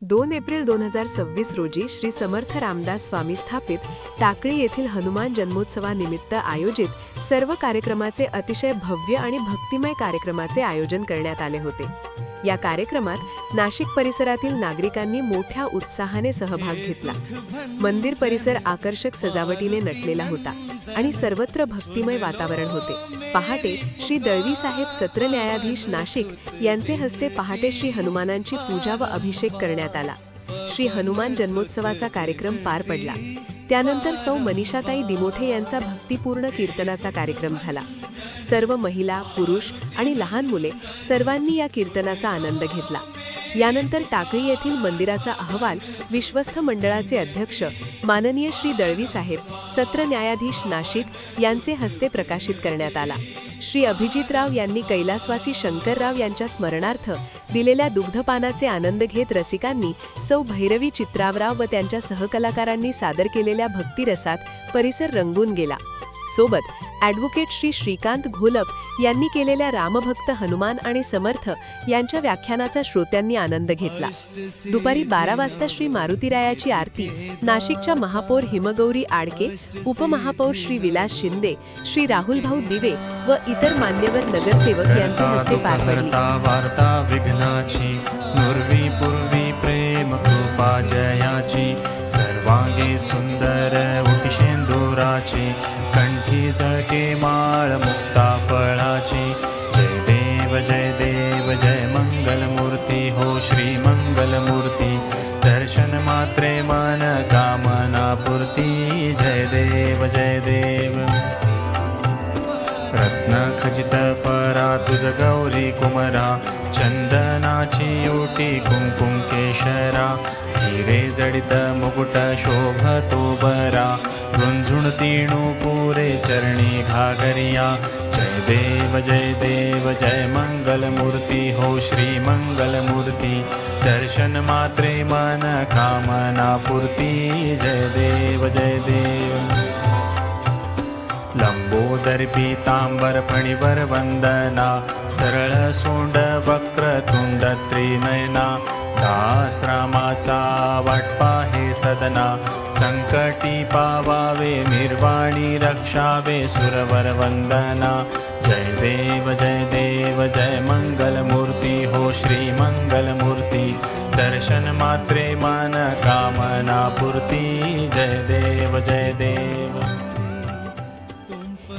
2 April 2026 रोजी श्री समर्थ रामदास स्वामी स्थापित टाकळी येथील हनुमान जन्मोत्सवानिमित्त आयोजित सर्व कार्यक्रमाचे अतिशय भव्य आणि भक्तिमय कार्यक्रमाचे आयोजन करण्यात आले होते। या कार्यक्रमात नाशिक परिसरातील नागरिकांनी मोठ्या उत्साहाने सहभाग घेतला। मंदिर परिसर आकर्षक सजावटीने नटलेला होता आणि सर्वत्र भक्तिमय वातावरण होते। पहाटे श्री दळवी साहेब सत्र न्यायाधीश नाशिक यांचे हस्ते पहाटे श्री हनुमानांची पूजा व अभिषेक करण्यात आला। श्री हनुमान जन्मोत्सवाचा कार्यक्रम पार पडला। त्यानंतर सौ मनीषाताई दिमोठे यांचा भक्तिपूर्ण कीर्तनाचा कार्यक्रम झाला। सर्व महिला, पुरुष आणि लहान मुले सर्वांनी या कीर्तनाचा आनंद घेतला। यानंतर टाकळी येथील मंदिराचा अहवाल विश्वस्थ मंडळाचे अध्यक्ष माननीय श्री दळवी साहेब सत्र न्यायाधीश नाशिक यांचे हस्ते प्रकाशित करण्यात आला। श्री अभिजितराव यांनी कैलासवासी शंकरराव यांच्या स्मरणार्थ दिलेल्या दुग्धपानाचे आनंद घेत रसिकांनी सौ भैरवी चित्रावराव व त्यांच्या सहकलाकारांनी सादर केलेल्या भक्तिरसात परिसर रंगून गेला। सोबत ॲडव्होकेट श्री श्रीकांत घोलप यांनी केलेल्या रामभक्त हनुमान आणि समर्थ यांच्या व्याख्यानाचा श्रोत्यांनी आनंद घेतला। दुपारी 12 वाजता श्री मारुतीरायाची आरती नाशिकच्या महापौर हिमगौरी आडके, उपमहापौर श्री विलास शिंदे, श्री राहुल भाऊ दिवे व इतर मान्यवर नगरसेवक यांचे हस्ते पार पडली। वार्ता विघ्नाची नुरवी पूर्वी प्रेम कृपा जयाची सर्वांगी सुंदर उटी शेंदुराची कंठी जळके माळ मुक्ता फळाची जय देव जय मंगल मूर्ती हो श्री मंगल मूर्ती दर्शन मात्रे मन कामना पूर्ती जय देव रत्न खचित फरा तुझ गौरी कुमरा चंदनाची ओटी कुंकुम केशरा हिरे जडित मुकुट शोभतो बरा रुंझुण तीणू पुरे चरणी घागरिया जय देव जय मंगल मूर्ती हो श्री मंगल मूर्ती दर्शन मात्रे मन कामना पूर्ती जय देव लंबोदर पीतांबर फणीवर वंदना सरळ सोंड वक्रतुंड त्रिनयना दास रामाचा वाटपा हे सदना संकटी पावावे निर्वाणी रक्षावे सुरवर वंदना जय देव जय मंगल मूर्ती हो श्री मंगल मूर्ती दर्शन मात्रे मन कामना पूर्ती जय देव।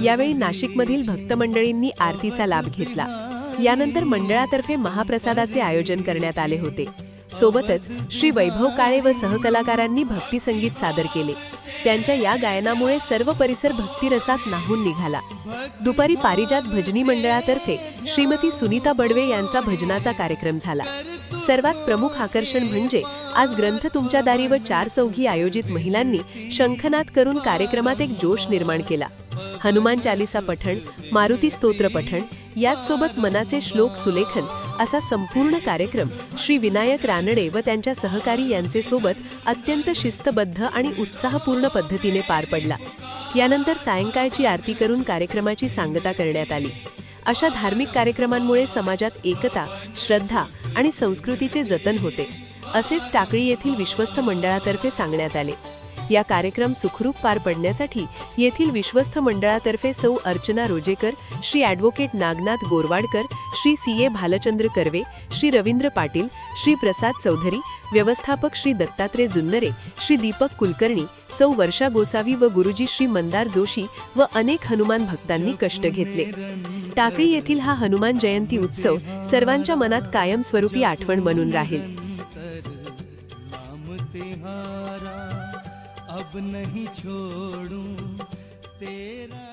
यावेळी नाशिकमधील भक्त मंडळींनी आरतीचा लाभ घेतला। यानंतर मंडळातर्फे महाप्रसादाचे आयोजन करण्यात आले होते। सोबतच श्री वैभव काळे व सहकलाकारांनी भक्ती संगीत सादर केले। त्यांच्या या गायनामुळे सर्व परिसर भक्तिरसात न्हाऊन निघाला। दुपारी पारिजात भजनी मंडळातर्फे श्रीमती सुनीता बडवे यांचा भजनाचा कार्यक्रम झाला। सर्वात प्रमुख आकर्षण म्हणजे आज ग्रंथ तुमच्या दारी व 4 चौघी आयोजित महिलांनी शंखनाद करून कार्यक्रमात एक जोश निर्माण केला। हनुमान चालीसा पठण, मारुती स्तोत्र पठण याच सोबत मनाचे श्लोक सुलेखन असा संपूर्ण कार्यक्रम श्री विनायक रानडे व त्यांच्या सहकारी यांचे सोबत अत्यंत शिस्तबद्ध आणि उत्साहपूर्ण पद्धतीने पार पडला। यानंतर सायंकाळची आरती करून कार्यक्रमाची सांगता करण्यात आली। अशा धार्मिक कार्यक्रमांमुळे समाजात एकता, श्रद्धा आणि संस्कृतीचे जतन होते, असेच टाकळी येथील विश्वस्थ मंडळातर्फे सांगण्यात आले। या कार्यक्रम सुखरूप पार पडण्यासाठी येथील विश्वस्थ मंडळातर्फे सौ अर्चना रोजेकर, श्री ॲडव्होकेट नागनाथ गोरवाडकर, श्री CA भालचंद्र कर्वे, श्री रवींद्र पाटील, श्री प्रसाद चौधरी, व्यवस्थापक श्री दत्तात्रय जुन्नरे, श्री दीपक कुलकर्णी, सौ वर्षा गोसावी व गुरुजी श्री मंदार जोशी व अनेक हनुमान भक्तांनी कष्ट घेतले। टाकळी येथील हा हनुमान जयंती उत्सव सर्वांच्या मनात कायमस्वरूपी आठवण बनून राहील। अब नहीं छोड़ूं तेरा।